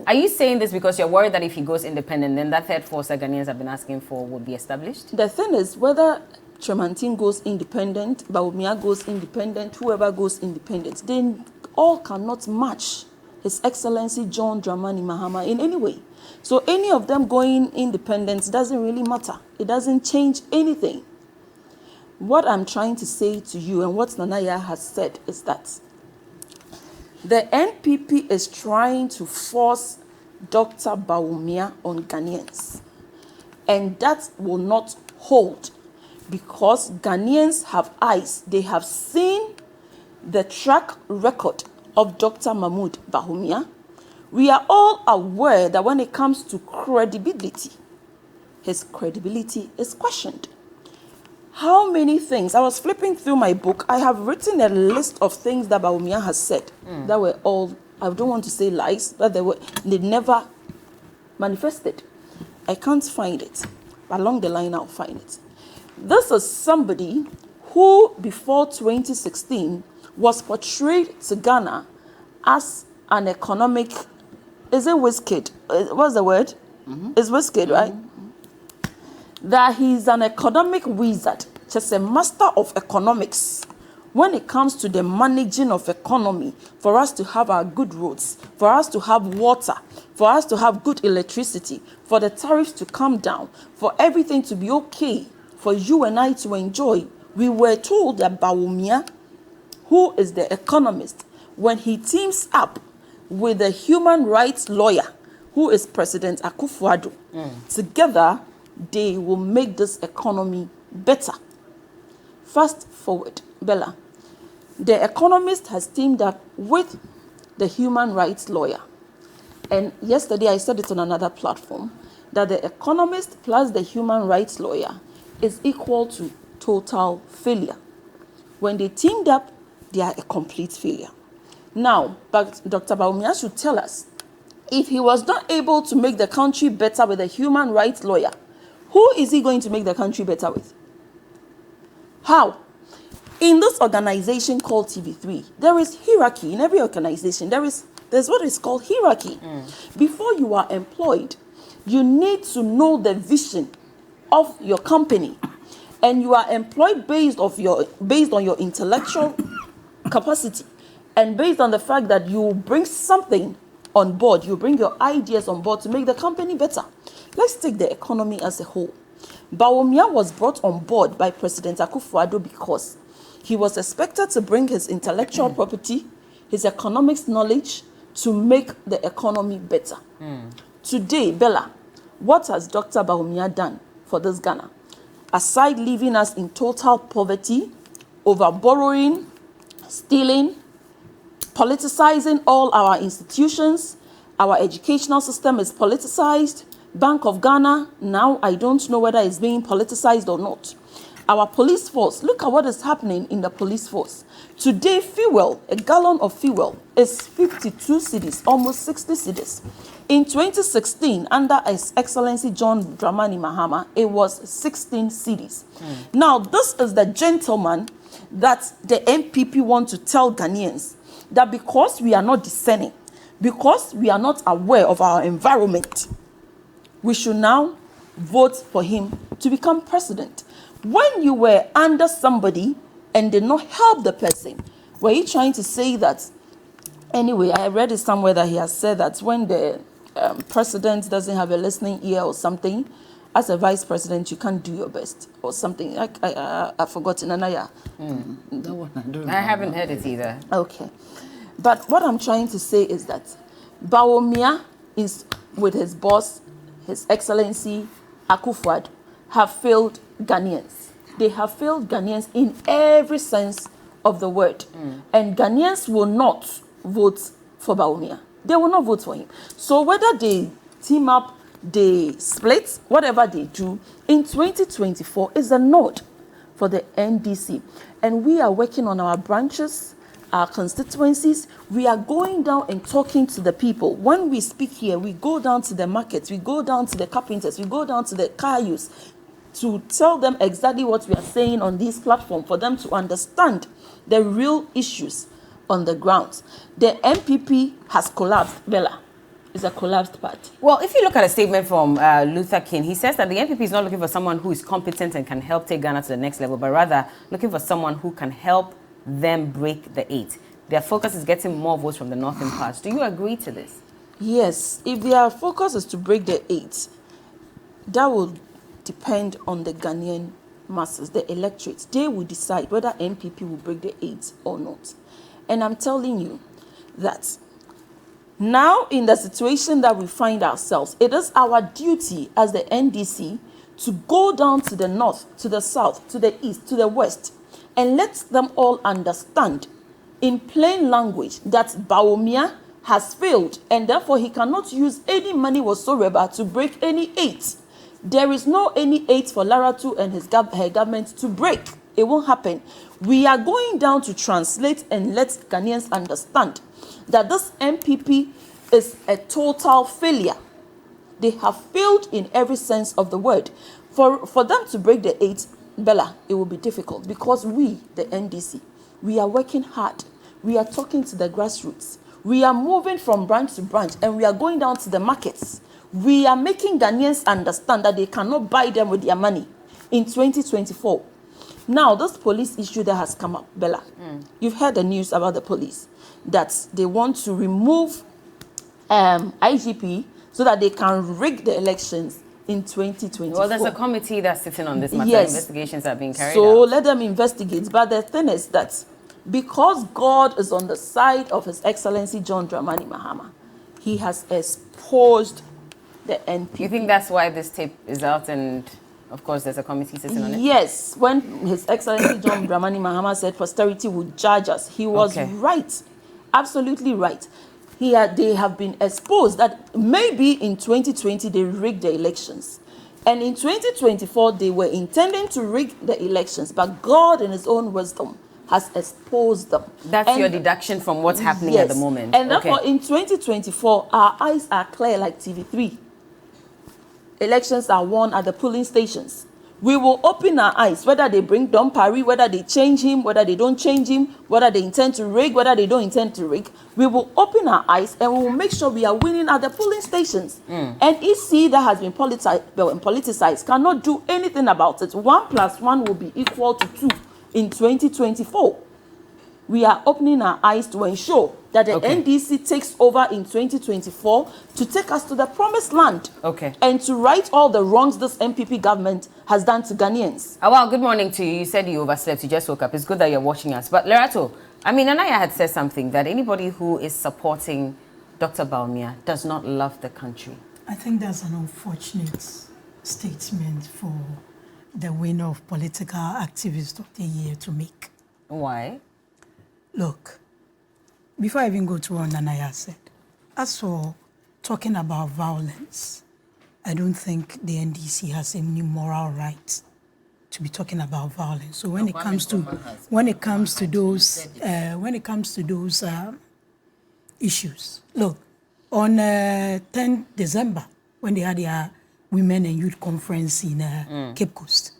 Are you saying this because you're worried that if he goes independent, then that third force that Ghanaians have been asking for would be established? The thing is, whether Tremantin goes independent, Bawumia goes independent, whoever goes independent, they all cannot match His Excellency John Dramani Mahama in any way. So any of them going independent doesn't really matter. It doesn't change anything. What I'm trying to say to you and what Nanaya has said is that the NPP is trying to force Dr. Bawumia on Ghanaians. And that will not hold because Ghanaians have eyes. They have seen the track record of Dr. Mahmoud Bawumia. We are all aware that when it comes to credibility, his credibility is questioned. How many things? I was flipping through my book. I have written a list of things that Bawumia has said that were all, I don't want to say lies, but they never manifested. I can't find it. Along the line, I'll find it. This is somebody who, before 2016, was portrayed to Ghana as an economic, is it Wizkid? What's the word? It's Wizkid, right? That he's an economic wizard, just a master of economics. When it comes to the managing of economy, for us to have our good roads, for us to have water, for us to have good electricity, for the tariffs to come down, for everything to be okay, for you and I to enjoy, we were told that Bawumia, who is the economist, when he teams up with a human rights lawyer, who is President Akufo-Addo, together, they will make this economy better. Fast forward, Bella. The economist has teamed up with the human rights lawyer. And yesterday I said it on another platform, that the economist plus the human rights lawyer is equal to total failure. When they teamed up, they are a complete failure. Now, but Dr. Bawumia should tell us, if he was not able to make the country better with a human rights lawyer, who is he going to make the country better with? How? In this organization called TV3, there is hierarchy. In every organization, there's what is called hierarchy. Before you are employed, you need to know the vision of your company. And you are employed based on your intellectual capacity and based on the fact that you bring something on board, you bring your ideas on board to make the company better. Let's take the economy as a whole. Bawumia was brought on board by President Akufo-Addo because he was expected to bring his intellectual property, his economics knowledge to make the economy better. Today, Bella, what has Dr. Bawumia done for this Ghana? Aside leaving us in total poverty, over borrowing, stealing, politicizing all our institutions, our educational system is politicized. Bank of Ghana, now I don't know whether it's being politicized or not. Our police force, look at what is happening in the police force. Today, fuel, a gallon of fuel is 52 cedis, almost 60 cedis. In 2016, under His Excellency John Dramani Mahama, it was 16 cedis. Now, this is the gentleman that the NPP want to tell Ghanaians that because we are not discerning, because we are not aware of our environment, we should now vote for him to become president. When you were under somebody and did not help the person, were you trying to say that? Anyway, I read it somewhere that he has said that when the president doesn't have a listening ear or something, as a vice president, you can't do your best or something. I've forgotten. Anaya. That one I don't know. I haven't heard it either. Okay. But what I'm trying to say is that Bawumia is with his boss, His Excellency Akufo-Addo, have failed Ghanaians. They have failed Ghanaians in every sense of the word. And Ghanaians will not vote for Bawumia. They will not vote for him. So whether they team up, they split, whatever they do, in 2024 is a nod for the NDC. And we are working on our branches, our constituencies. We are going down and talking to the people. When we speak here, we go down to the markets, we go down to the carpenters, we go down to the car use to tell them exactly what we are saying on this platform for them to understand the real issues on the ground. The NPP has collapsed, Bella. is a collapsed party. Well, if you look at a statement from Luther King, he says that the NPP is not looking for someone who is competent and can help take Ghana to the next level, but rather looking for someone who can help them break the 8. Their focus is getting more votes from the northern parts. Do you agree to this? Yes, if their focus is to break the 8, that will depend on the Ghanaian masses, the electorate. They will decide whether NPP will break the 8 or not. And I'm telling you that now in the situation that we find ourselves, it is our duty as the NDC to go down to the north, to the south, to the east, to the west, and let them all understand in plain language that Bawumia has failed, and therefore he cannot use any money whatsoever to break any 8. There is no any 8 for Laratu and her government to break. It won't happen. We are going down to translate and let Ghanaians understand that this MPP is a total failure. They have failed in every sense of the word. For them to break the 8, Bella, it will be difficult because we, the NDC, we are working hard. We are talking to the grassroots. We are moving from branch to branch and we are going down to the markets. We are making Ghanaians understand that they cannot buy them with their money in 2024. Now, this police issue that has come up, Bella, you've heard the news about the police, that they want to remove IGP so that they can rig the elections in 2024. Well, there's a committee that's sitting on this matter. Yes. Investigations are being carried So out. let them investigate. But the thing is that because God is on the side of His Excellency John Dramani Mahama, he has exposed the NPP. You think that's why this tape is out and, of course, there's a committee sitting on it? Yes. When His Excellency John Dramani Mahama said posterity would judge us, he was right. Absolutely right. They have been exposed that maybe in 2020 they rigged the elections. And in 2024 they were intending to rig the elections. But God in His own wisdom has exposed them. That's your deduction from what's happening at the moment. And therefore in 2024 our eyes are clear like TV3. Elections are won at the polling stations. We will open our eyes, whether they bring Don Parry, whether they change him, whether they don't change him, whether they intend to rig, whether they don't intend to rig. We will open our eyes and we will make sure we are winning at the polling stations. And EC that has been politicized cannot do anything about it. 1 + 1 will be equal to 2 in 2024. We are opening our eyes to ensure that the NDC takes over in 2024 to take us to the promised land and to right all the wrongs this NPP government has done to Ghanaians. Well, good morning to you. You said you overslept. You just woke up. It's good that you're watching us. But Lerato, I mean, Anaya had said something that anybody who is supporting Dr. Bawumia does not love the country. I think that's an unfortunate statement for the winner of Political Activist of the Year to make. Why? Look, before I even go to what Nanaya said, as for talking about violence, I don't think the NDC has any moral right to be talking about violence. So when it comes to those issues, look, on 10 December when they had their Women and Youth Conference in Cape Coast,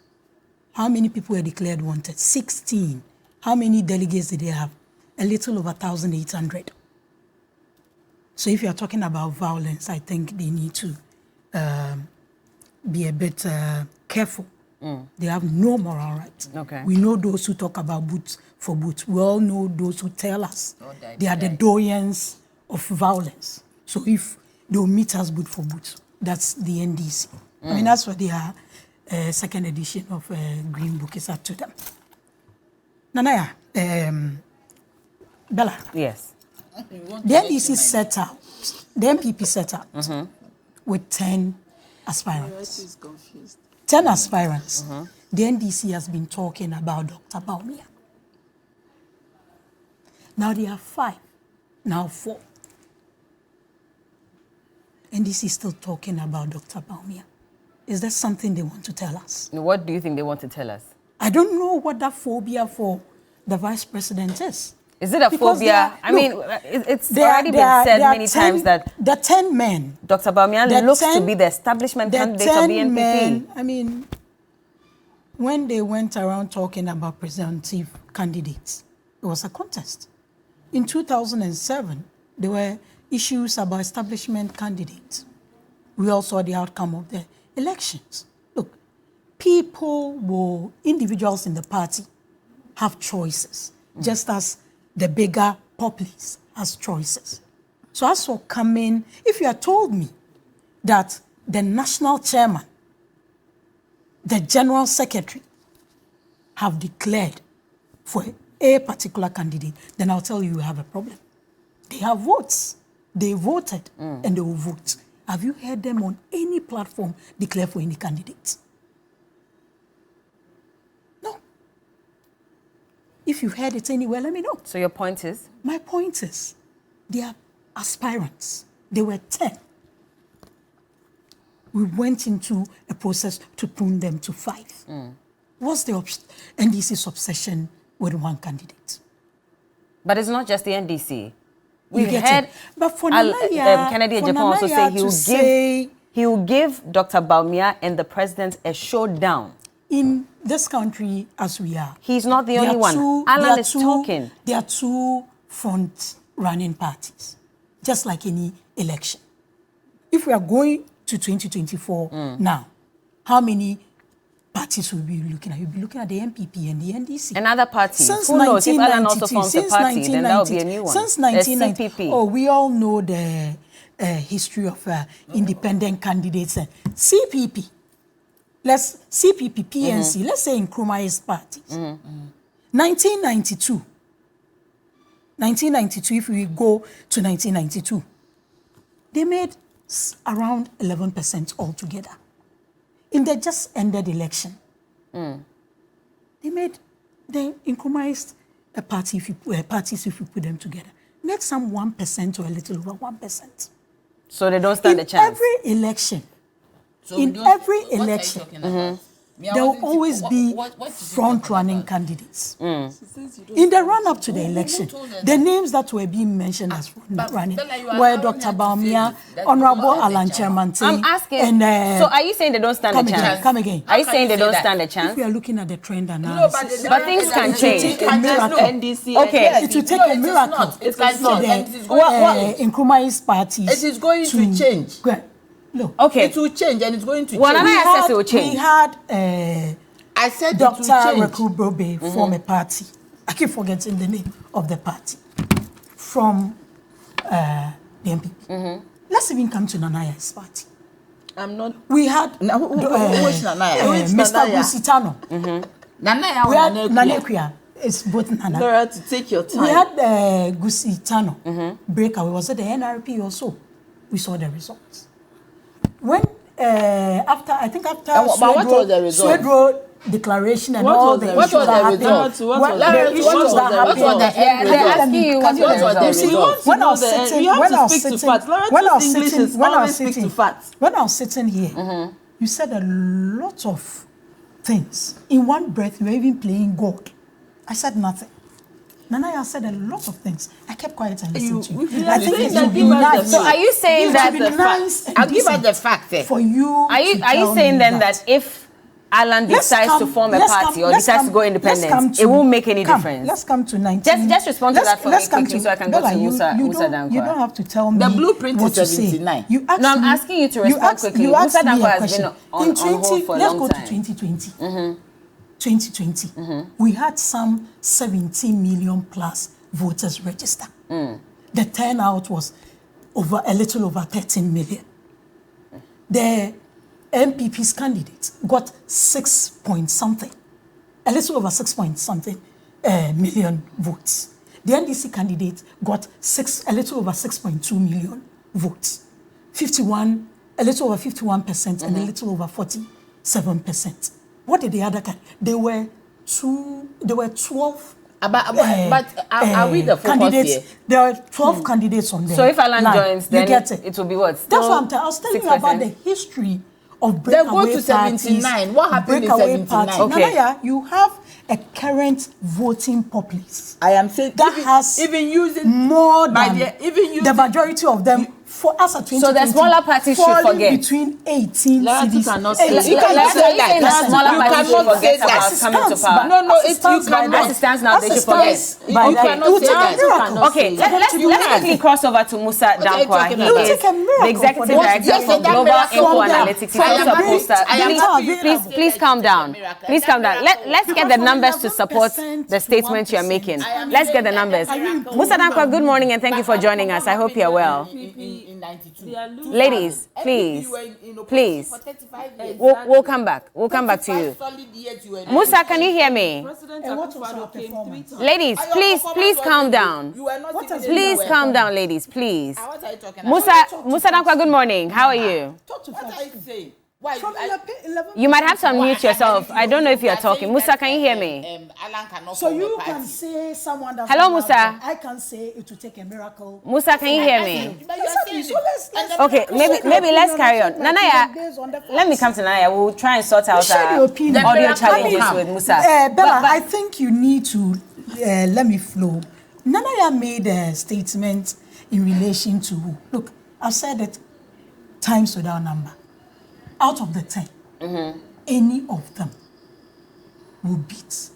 how many people were declared wanted? 16. How many delegates did they have? A little over 1,800. So if you are talking about violence, I think they need to be a bit careful. They have no moral right. We know those who talk about boots for boots. We all know those who tell us they are the doyens of violence. So if they'll meet us boot for boot, that's the NDC. I mean, that's what their second edition of Green Book is up to them. Nanaya, Bella. Yes. The NDC set out, the MPP set out with 10 aspirants. 10 aspirants. The NDC has been talking about Dr. Bawumia. Now there are 5, now 4. NDC is still talking about Dr. Bawumia. Is that something they want to tell us? What do you think they want to tell us? I don't know what that phobia for the vice president is. Is it a phobia? I mean, it's already been said many times that the 10 men, Dr. Bawumia looks to be the establishment candidate of the NPP. Men, I mean, when they went around talking about presumptive candidates, it was a contest. In 2007, there were issues about establishment candidates. We all saw the outcome of the elections. Look, individuals in the party have choices, just as the bigger populace has choices. So as for coming, if you had told me that the national chairman, the general secretary have declared for a particular candidate, then I'll tell you have a problem. They have votes. They voted and they will vote. Have you heard them on any platform declare for any candidates? No. If you've heard it anywhere, let me know. So your point is? My point is, they are aspirants. They were 10. We went into a process to prune them to 5. What's the NDC's obsession with one candidate? But it's not just the NDC. We've get heard it. But for Nanaya, Kennedy Japan also say he will give Dr. Bawumia and the president a showdown. In this country, as we are, he's not the only one. Alan is talking. There are 2 front-running parties, just like any election. If we are going to 2024 now, how many parties will we be looking at? You'll be looking at the NPP and the NDC. And other parties. Since Who knows? If Alan also 1992, forms a party, then that will be a new one. Since 1990, CPP. oh, we all know the history of independent candidates. CPP, CPP, PNC, let's say in Nkrumah's parties. 1992, if we go to 1992, they made around 11% altogether. In the just ended election, they increased parties if you put them together. Made some 1% or a little over 1%. So they don't stand a chance. Every election, there will always be front-running candidates. In the run-up to the election, the names that were being mentioned as front-running were Dr. Bawumia, Honorable Alan Chermante. I'm asking, and, so are you saying they don't stand a chance? Come again. Are you saying they don't stand a chance? If we are looking at the trend analysis. But things can change. It will take a miracle. Okay. It will take a miracle. It cannot. Nkrumah's parties. It is going to change. Look, okay. It will change and it's going to change. Well, I said it will change. We had I said Dr. Reku Brobe form a party. I keep forgetting the name of the party. From the NPP. Let's even come to Nanaya's party. I'm not. We had which Nanaya? Mr. Gusitano. Nanaya We had Nanekuya. It's both Nana. Laura, to take your time. We had Gusitano. Breakaway. Was it the NRP or so? We saw the results. When after what was the result? Swedro declaration and What all was the the issues result? that What was happened. the Well, the issues result? that What was the happened. end They're asking you what was the result. You see, when I was sitting, when I was sitting here, you said a lot of things. In one breath, you were even playing God. I said nothing. Nanaya said a lot of things. I kept quiet and listened to you. I think it would be nice. So are you saying that I'll give us the fact for you? Are you saying then that if Alan decides to form a party or decides to go independent, it won't make any difference? Let's come to 19. Just respond to that for me quickly so I can go to Musa Dankwa. You don't have to tell me The blueprint what is to say. 79. No, I'm asking you to respond quickly. Musa Dankwa has been on hold for a long time. Let's go to 2020. 2020, we had some 17 million plus voters register. The turnout was a little over 13 million. The NPP's candidates got 6 point something, a little over 6 point something million votes. The NDC candidate got a little over 6.2 million votes. A little over 51% and a little over 47%. What did the other There were 12 But are we the candidates? here? There are 12 candidates on there. So if Alan joins, then it will be what? That's what I'm telling you. I was telling you about the history of breakaway They go to 79. Parties, What happened in 79? Okay. Nanaya, you have a current voting populace. I am saying that has even using more than even using the majority of them for us at 2020, So the smaller parties should falling forget. between 18 Larry cities. cannot say that. You cannot say that. The smaller You parties should cannot forget say that. about coming to power. No, As it you stands by cannot. that. As it stands now, they As it should forget. stands By by that. that. cannot It will say take a that. miracle. Okay, You let's can't. quickly cross over to Musa are you Dankwa. talking He about? is It will take a miracle the executive for director Yes, for that Global miracle Info from the- Analytics. He's from also the a bridge. poster. I am Please calm down. Please calm down. Let's get the numbers to support 11% the statement you're 1%. making. Let's get the numbers. Musa Dankwa, good morning and thank you for joining us. I hope you're well. In 92. Ladies, please, please. We'll come back. We'll come back to you. Musa, can you hear me? President And what was Akufo-Addo our came 3 performance? times. Ladies, please calm down. Please calm down, ladies, please. What are you talking about? Musa Dankwa, good morning. How are you? Talk to What are you first. saying? Why? From 11%. You might have to unmute yourself. I don't know if you're talking. Musa, can you hear me? Alan cannot So form a you party. can say someone that's Hello, not Musa. allowed. I can say it will take a miracle. Musa, can you hear me? But you are Exactly. saying So let's Okay, maybe let's carry on. Nanaya, let me come to Nanaya. We'll try and sort out share the opinion. the audio miracle challenges come. with Musa. Bella, I think you need to let me flow. Nanaya made a statement in relation to, look, I've said it times without number. Out of the 10, any of them will beat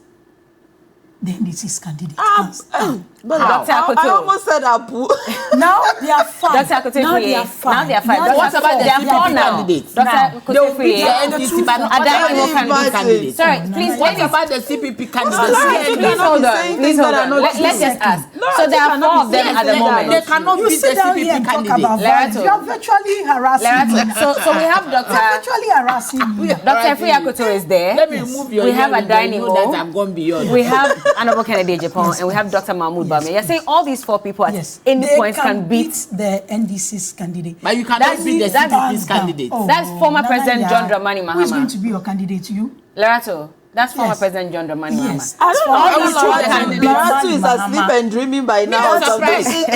the NDC's candidate. Hands down. But Dr. I Akoto. almost said Abu. Now they are five. Dr. Akoto Now they Ifuye. are five. Now they are five. What about the They are CPP four now. candidates? Dr. Now, Akoto they will beat the Ifuye. NDC, but not Adai the Imo candidates. Sorry, please, What ladies. about the CPP Please candidates? hold on. Please hold on. Let's just ask. So there are four of them at the moment. They cannot You beat the sit down here CPP and talk about candidates. violence. Lerato. You are virtually harassing me. So we have You are Dr. virtually harassing me. Dr. Ifuye Akoto is there. Let me remove your We have earring, Adai you Imo. know that I've gone beyond. We have Honorable Kennedy Japan and we have Dr. Mahmoud Bawumia. You're saying all these four people at Yes, any they point can beat. the NDC's candidate. But you cannot beat the that's- CPP's candidates. That's former President John Dramani Who is Mahama. going to be your candidate? You? Lerato, that's former Yes. President John Dramani Yes. Mahama. I don't know All how these children Lerato can beat. Lerato is Mahama. asleep and dreaming by now. I'm surprised. Okay,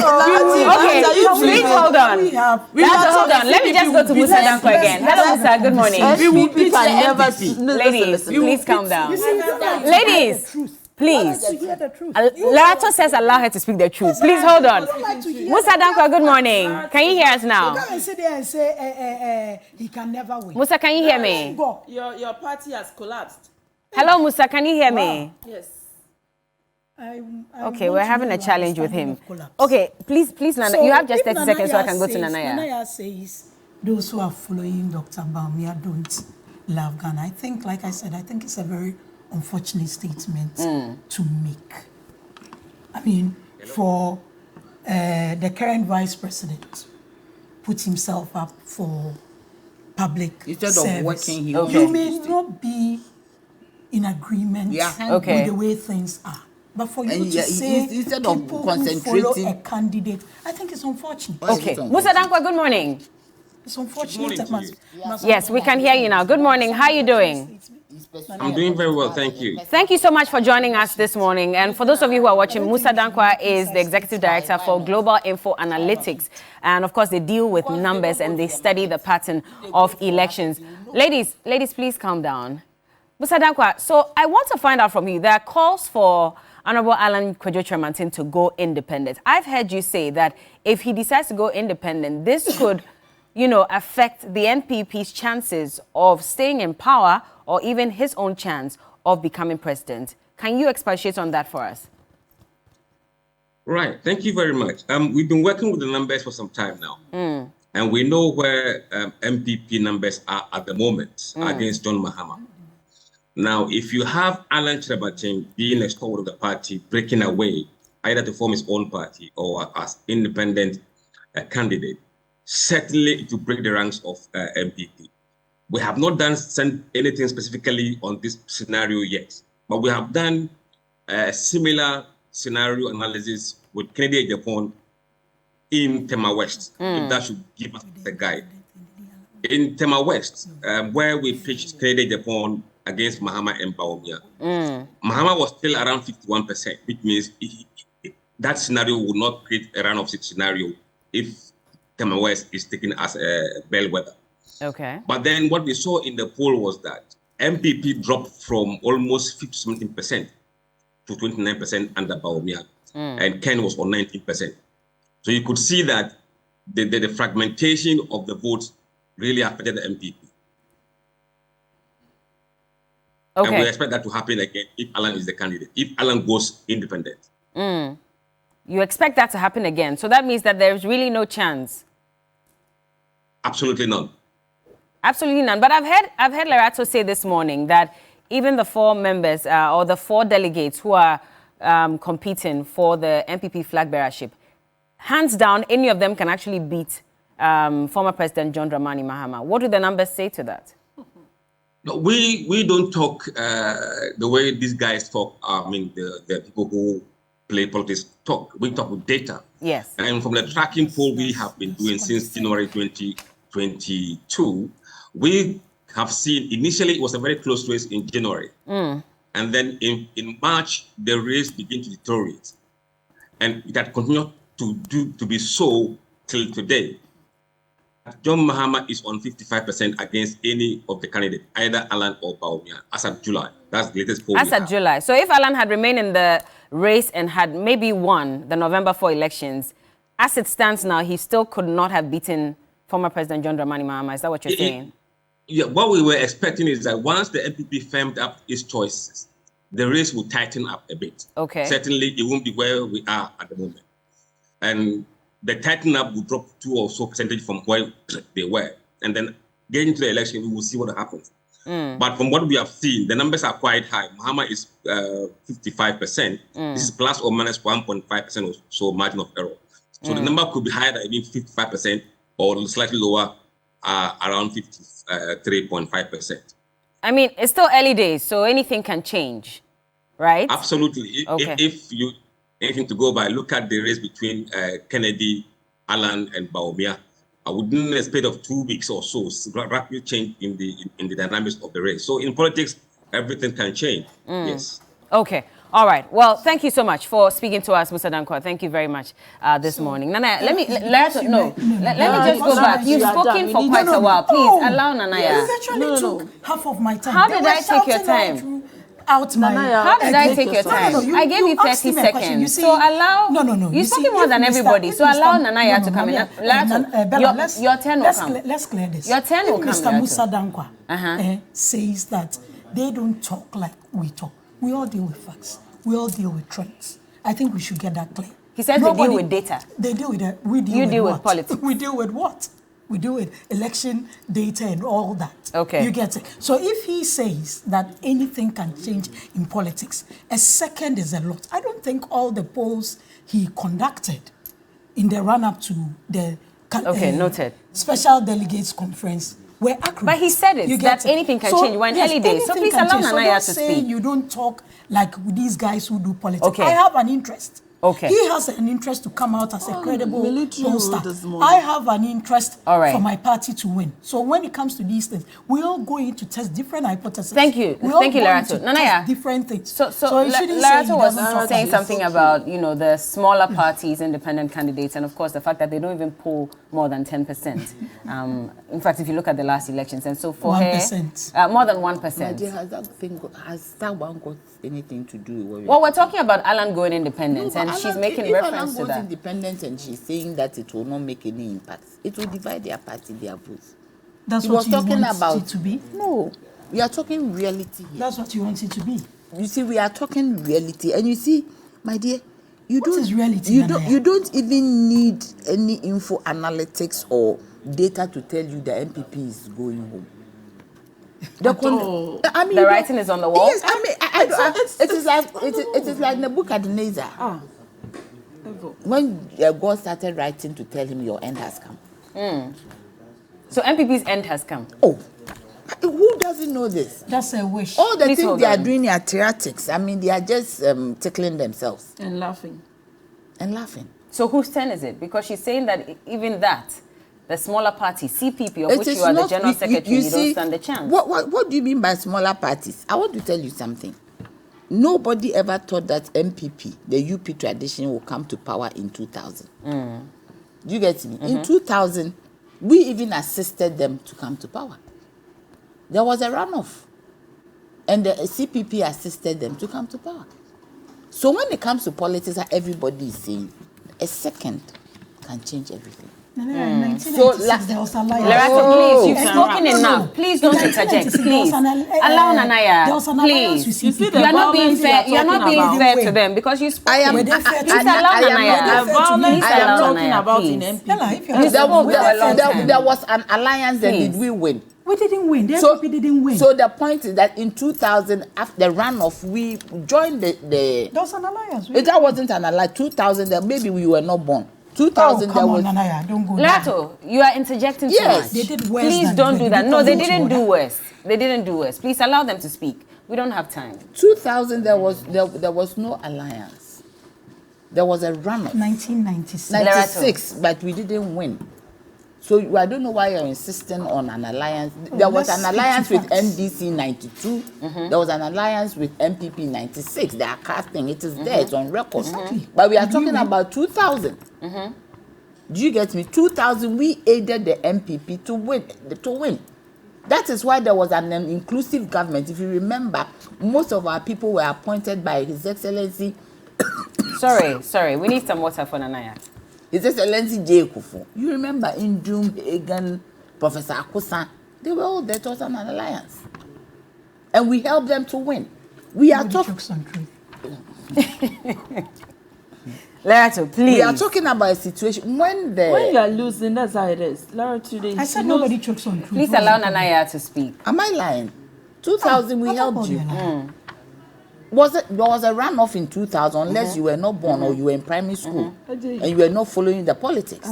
please hold on. We have. Lerato, hold on. Let me just go to Musa Dankwa again. Hello, Musa. Good morning. NPP can never. Ladies, please calm down. You see, you don't like to Ladies, hear the truth. please. To hear the truth. Lerato says allow her to speak the truth. Please hold on. Musa Dankwa, good morning. Can you hear us now? Come and sit there and say he can never win. Musa, can you hear me? Go. Your party has collapsed. Hello, Musa. Can you hear me? Yes. I Okay, want we're to having know a your challenge with understanding him. of collapse. Okay, please, Nana. You have just if 30 seconds so I can go to says- Nanaya. Nanaya says those who are following Dr. Bawumia don't love Ghana. I think, like I said, I think it's a very unfortunate statement to make. I mean, for the current vice president put himself up for public Instead of service. working, he Okay. You wants may to stay. not be in agreement Okay. with the way things are. But for you And to yeah, say instead of people who follow concentrating- a candidate, I think it's unfortunate. Okay, Musa Dankwa, good morning. It's unfortunate. That must Yes, we can hear you now. Good morning. How are you doing? I'm doing very well, thank you. Thank you so much for joining us this morning. And for those of you who are watching, Musa Dankwa is the executive director for Global Info Analytics. And of course, they deal with numbers and they study the pattern of elections. Ladies, please calm down. Musa Dankwa, so I want to find out from you, there are calls for Honorable Alan Kwadwo to go independent. I've heard you say that if he decides to go independent, this could, affect the NPP's chances of staying in power or even his own chance of becoming president. Can you expatiate on that for us? Right, thank you very much. We've been working with the numbers for some time now. And we know where MPP numbers are at the moment against John Mahama. Now, if you have Alan Kyerematen being a stalwart of the party, breaking away, either to form his own party or as independent candidate, certainly it will break the ranks of MPP. We have not done anything specifically on this scenario yet, but we have done a similar scenario analysis with Kennedy Japan in Tema West, if that should give us the guide. In Tema West, where we pitched Kennedy Japan against Mahama and Bawumia, Mahama was still around 51%, which means that scenario would not create a run-off scenario if Tema West is taken as a bellwether. Okay. But then what we saw in the poll was that MPP dropped from almost 50-something% to 29% under Bawumia, and Ken was on 19%. So you could see that the fragmentation of the votes really affected the MPP. Okay. And we expect that to happen again if Alan is the candidate, if Alan goes independent. You expect that to happen again. So that means that there's really no chance. Absolutely none. Absolutely none. But I've heard Lerato say this morning that even the 4 members or the 4 delegates who are competing for the NPP flag bearership, hands down, any of them can actually beat former President John Dramani Mahama. What do the numbers say to that? No, we don't talk the way these guys talk. I mean, the people who play politics talk. We talk with data. Yes. And from the tracking poll we have been doing since January 2022, we have seen initially it was a very close race in January. And then in March, the race began to deteriorate. And it had continued to be so till today. John Mahama is on 55% against any of the candidates, either Alan or Bawumia, as of July. That's the latest poll. As of July. So if Alan had remained in the race and had maybe won the November 4 elections, as it stands now, he still could not have beaten former President John Dramani Mahama. Is that what you're saying? Yeah, what we were expecting is that once the NPP firmed up its choices, the race will tighten up a bit. Okay. Certainly, it won't be where we are at the moment. And the tighten up will drop 2 or so percentage from where they were. And then getting to the election, we will see what happens. But from what we have seen, the numbers are quite high. Mahama is 55%. This is plus or minus 1.5% or so margin of error. So the number could be higher than even 55% or slightly lower, around 53.5%. I mean, it's still early days, so anything can change, right? Absolutely. Okay. If you anything to go by, look at the race between Kennedy, Alan, and Bawumia. Within a space of 2 weeks or so, rapid change in the dynamics of the race. So in politics, everything can change. Yes. Okay. All right. Well, thank you so much for speaking to us, Mr. Dankwa. Thank you very much this morning. Nana, let me just go back. You've spoken for quite a while. Please allow Nanaya. You actually took half of my time. How did I take your time? How did I take your time? I gave you 30 seconds. So allow. No. You're speaking more than everybody. So allow Nanaya to come in. Your turn will come. Let's clear this. Your turn will come. Mr. Musa Dankwa says that they don't talk like we talk. We all deal with facts. We all deal with trends. I think we should get that clear. He says they deal with data. They deal with that. We deal you with deal what? With politics. We deal with what? We deal with election data and all that. Okay. You get it. So if he says that anything can change in politics, a second is a lot. I don't think all the polls he conducted in the run-up to the noted. Special Delegates Conference were accurate. But he said it, that anything can change. We're in early days. So please allow Nanaya to speak. You don't talk like these guys who do politics. Okay. I have an interest. Okay. He has an interest to come out as a credible pollster. I have an interest for my party to win. So when it comes to these things, we all go in to test different hypotheses. Thank you. Thank you, Lerato. Nanaya. Different things. So Lerato was saying something about, the smaller parties, independent candidates, and of course the fact that they don't even poll more than 10%. In fact, if you look at the last elections, and so for 1%. her, more than 1%. Has that one got anything to do with it? Well, we're talking about Alan going independent, and she's making reference to that. Independent, and she's saying that it will not make any impact. It will divide their party, their votes. That's what you want it to be? No, we are talking reality here. That's what you want it to be. You see, we are talking reality, and you see, my dear, you what is reality? You don't even need any info analytics or data to tell you the NPP is going home. The writing is on the wall. Yes, it is like Nebuchadnezzar. When God started writing to tell him your end has come. So NPP's end has come. Oh, who doesn't know this? That's a wish. All the things they are doing are theatrics. I mean, they are just tickling themselves and laughing. So whose turn is it? Because she's saying that even that, the smaller party, CPP, of which you are the general secretary, you don't stand a chance. What do you mean by smaller parties? I want to tell you something. Nobody ever thought that MPP, the UP tradition, will come to power in 2000. Do you get me? In 2000, we even assisted them to come to power. There was a runoff, and the CPP assisted them to come to power. So when it comes to politics, everybody is saying a second can change everything. So, there was alliance. Lerato, please, you've spoken enough. Please don't interject. Please. Allow Nanaya. Please. You are not being fair. You are not being fair to them because you spoke. I am. Please allow Nanaya. I am talking about in NPP. There was an alliance, and did we win? We didn't win. The NPP didn't win. So the point is that in 2000, after the runoff, we joined the. There was an alliance. That wasn't an alliance. 2000, maybe we were not born. 2000, come on, Nanaya, don't go Lerato, you are interjecting too much. They did worse. Please don't do that. No, they didn't do worse. They didn't do worse. Please allow them to speak. We don't have time. 2000, there was no alliance. There was a runoff. 1996. 96, but we didn't win. So I don't know why you're insisting on an alliance. There was an alliance with NDC 92. There was an alliance with NPP 96. They are casting. It is there. It's on record. But we are talking about 2000. Do you get me? 2000, we aided the NPP to win. That is why there was an inclusive government. If you remember, most of our people were appointed by His Excellency. Sorry. We need some water for Nanaya. His Excellency J. Kufu. You remember Indum, Egan, Professor Akusa, they were all there. It was an alliance. And we helped them to win. We are talking. Lerato, please. We are talking about a situation when you are losing, that's how it is. Today. I said nobody chokes on truth. Please allow Nanaya to speak. Am I lying? 2000, we helped you. There was a runoff in 2000 unless you were not born or you were in primary school and you were not following the politics.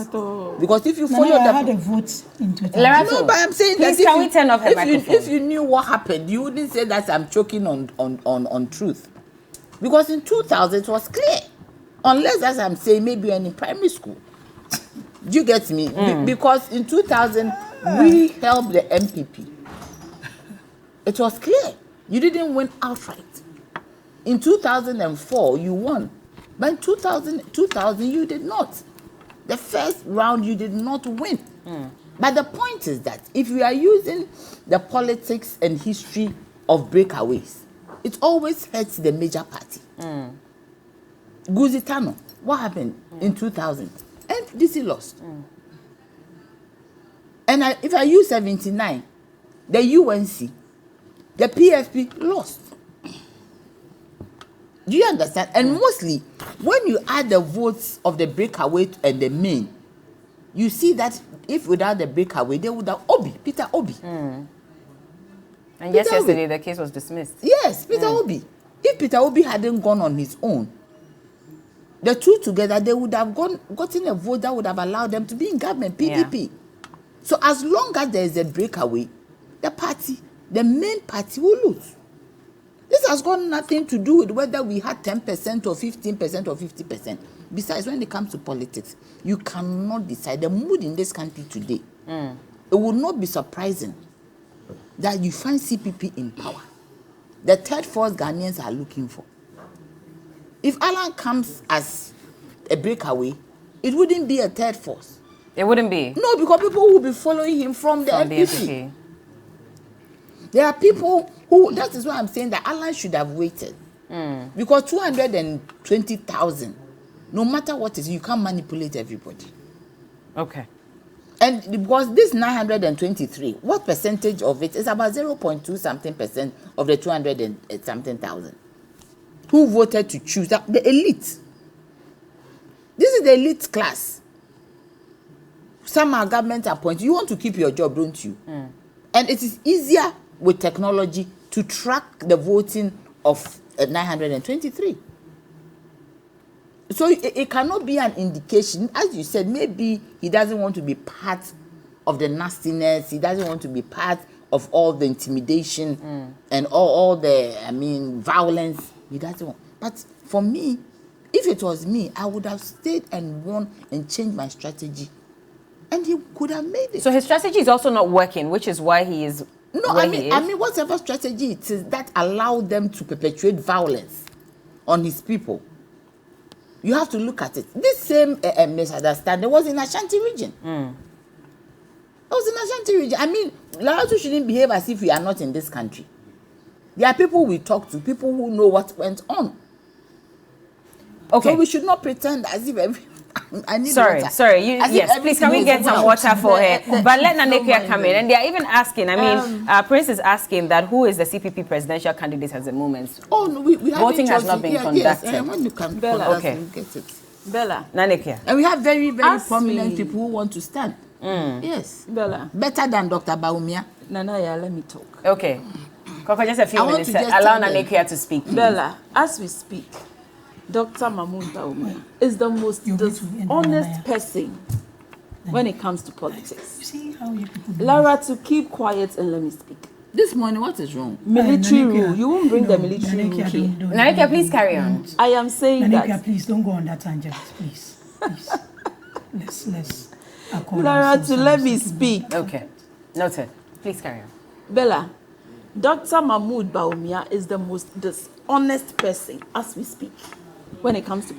Because if you follow I had a vote in 2000. No, but I'm saying please, that can we turn off her microphone? If you knew what happened, you wouldn't say that I'm choking on truth. Because in 2000 it was clear. Unless, as I'm saying, maybe you're in primary school. Do you get me? Because in 2000 we helped the NPP. It was clear. You didn't win outright. In 2004, you won. But in 2000, you did not. The first round, you did not win. But the point is that if you are using the politics and history of breakaways, it always hurts the major party. Guzitano, what happened in 2000? And DC lost. And if I use 79, the UNC, the PFP lost. Do you understand? And mostly, when you add the votes of the breakaway and the main, you see that if without the breakaway, they would have Peter Obi. And yesterday, the case was dismissed. Yes, Peter Obi. If Peter Obi hadn't gone on his own, the two together, they would have gotten a vote that would have allowed them to be in government, PDP. Yeah. So as long as there is a breakaway, the main party will lose. This has got nothing to do with whether we had 10% or 15% or 50%. Besides, when it comes to politics, you cannot decide. The mood in this country today, it would not be surprising that you find CPP in power. The third force Ghanaians are looking for. If Alan comes as a breakaway, it wouldn't be a third force. It wouldn't be? No, because people will be following him from the NPP. There are people who, that is why I'm saying that Alan should have waited. Because 220,000, no matter what it is, you can't manipulate everybody. Okay. And because this 923, what percentage of it is about 0.2 something percent of the 200 and something thousand? Who voted to choose that? The elite. This is the elite class. Some are government appointed. You want to keep your job, don't you? And it is easier with technology to track the voting of 923. So it cannot be an indication. As you said, maybe he doesn't want to be part of the nastiness. He doesn't want to be part of all the intimidation and all the, violence. He doesn't want. But for me, if it was me, I would have stayed and won and changed my strategy. And he could have made it. So his strategy is also not working, which is why he is. No, I mean, whatever strategy it is that allowed them to perpetuate violence on his people, you have to look at it. This same misunderstanding was in Ashanti region. It was in Ashanti region. I mean, Larato shouldn't behave as if we are not in this country. There are people we talk to, people who know what went on. Okay. So we should not pretend as if I need Sorry, water. sorry. Yes, please, can we get some water for her? But let Nanekia come in. And they are even asking, I mean, Prince is asking that who is the CPP presidential candidate at the moment? Oh, no, we voting has not been conducted. Yes, when you come, Bella, okay. Get it. Bella. Nanekia. And we have very, very prominent people who want to stand. Yes. Bella. Better than Dr. Bawumia. Nanaya, let me talk. Okay. Koko, just a few minutes. Allow Nanekia to speak. Please. Bella, as we speak, Dr. Mahmoud Bawumia is the most honest person when it comes to politics. You see how you people Lara, to keep quiet and let me speak. This morning, what is wrong? Military rule. You won't bring the military rule here. Nanekia, please carry on. I am saying Nanekia, please don't go on that tangent, please. Let's accord Lara, to let me speak. Okay. Noted. Please carry on. Bella, Dr. Mahmoud Bawumia is the most dishonest person as we speak when it comes to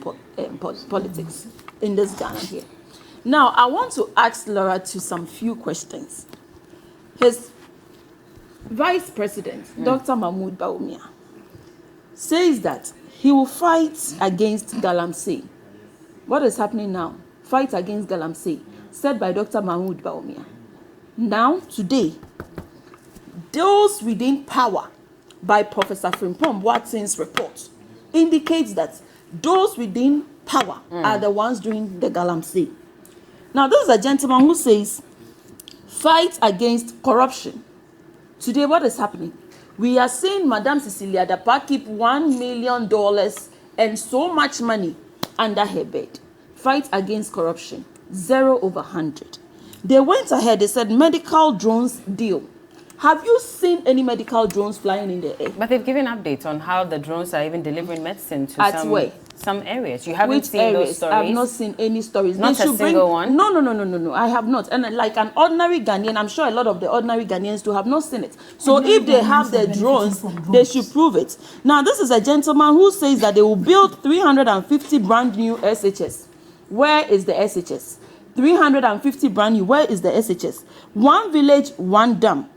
politics in this Ghana here. Now, I want to ask Laura to some few questions. His Vice President, Dr. Mahmoud Bawumia, says that he will fight against Galamsey. What is happening now? Fight against Galamsey, said by Dr. Mahmoud Bawumia. Now, today, those within power by Professor Frimpong Watson's report indicates that those within power are the ones doing the Galamsey. Now, this is a gentleman who says, fight against corruption. Today, what is happening? We are seeing Madame Cecilia Dapa keep $1 million and so much money under her bed. Fight against corruption, 0/100. They went ahead, they said medical drones deal. Have you seen any medical drones flying in the air? But they've given updates on how the drones are even delivering medicine to some areas. You haven't seen those stories? I've not seen any stories. Not a single one? No. I have not. And like an ordinary Ghanaian, I'm sure a lot of the ordinary Ghanaians too have not seen it. So if they have their drones, they should prove it. Now, this is a gentleman who says that they will build 350 brand new SHS. Where is the SHS? 350 brand new. Where is the SHS? One village, one dam.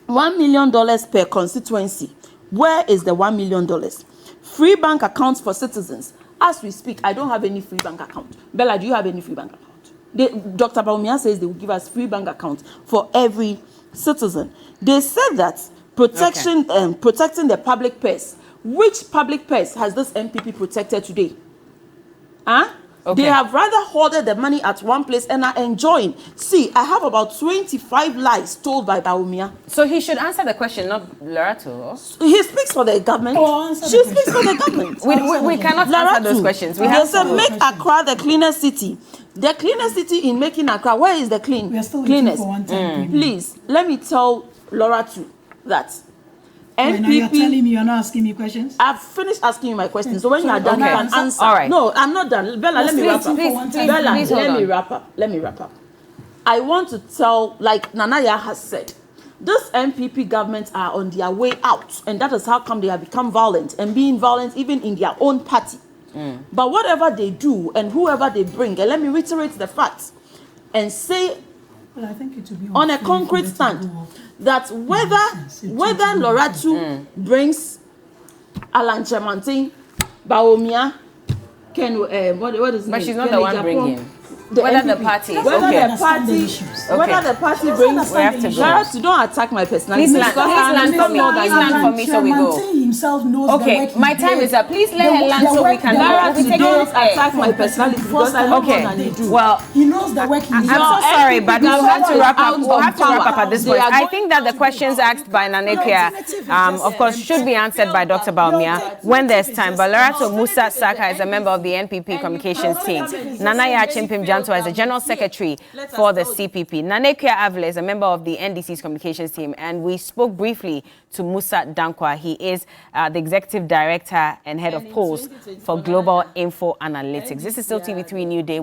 $1 million per constituency. Where is the $1 million? Free bank accounts for citizens. As we speak, I don't have any free bank account. Bella, do you have any free bank account? Dr. Bawumia says they will give us free bank account for every citizen. They said that protecting the public purse. Which public purse has this NPP protected today? Huh? Okay. They have rather hoarded the money at one place and are enjoying. See, I have about 25 lies told by Bawumia. So he should answer the question, not Larato. He speaks for the government. She speaks for the government. We cannot answer those questions. We have to make Accra the cleanest city. The cleanest city in making Accra. Where is the cleanest? Please, let me tell Larato that NPP. Now you're telling me you're not asking me questions? I've finished asking you my questions. So when you are done, you can answer. All right. No, I'm not done. Bella, let me wrap up. Please, Let me wrap up. I want to tell, like Nanaya has said, this NPP government are on their way out. And that is how come they have become violent and being violent even in their own party. But whatever they do and whoever they bring, and let me reiterate the facts and say I think it will be on a concrete stand that whether Larato brings Alan Chemantin, Bawumia, what is but name? she's not the one bringing. Whether the party brings Larato, don't attack my personality. Please land for me so we go. Himself knows my time is up. Please let her land so we can Larato, don't attack my personality because I know more than you do. Well, he knows the work I'm so sorry, but we have to wrap up. We'll have to wrap up at this point. I think that the questions asked by Nanekia, of course, should be answered by Dr. Bawumia when there's time. But Larato Musa Saka is a member of the NPP communications team. Nanaya Chimpim Janto is the General Secretary for the CPP. Nanekia Avile is a member of the NDC's communications team. And we spoke briefly to Musa Dankwa. He is the Executive Director and Head of Polls for Global Info Analytics. This is still TV3 New Day.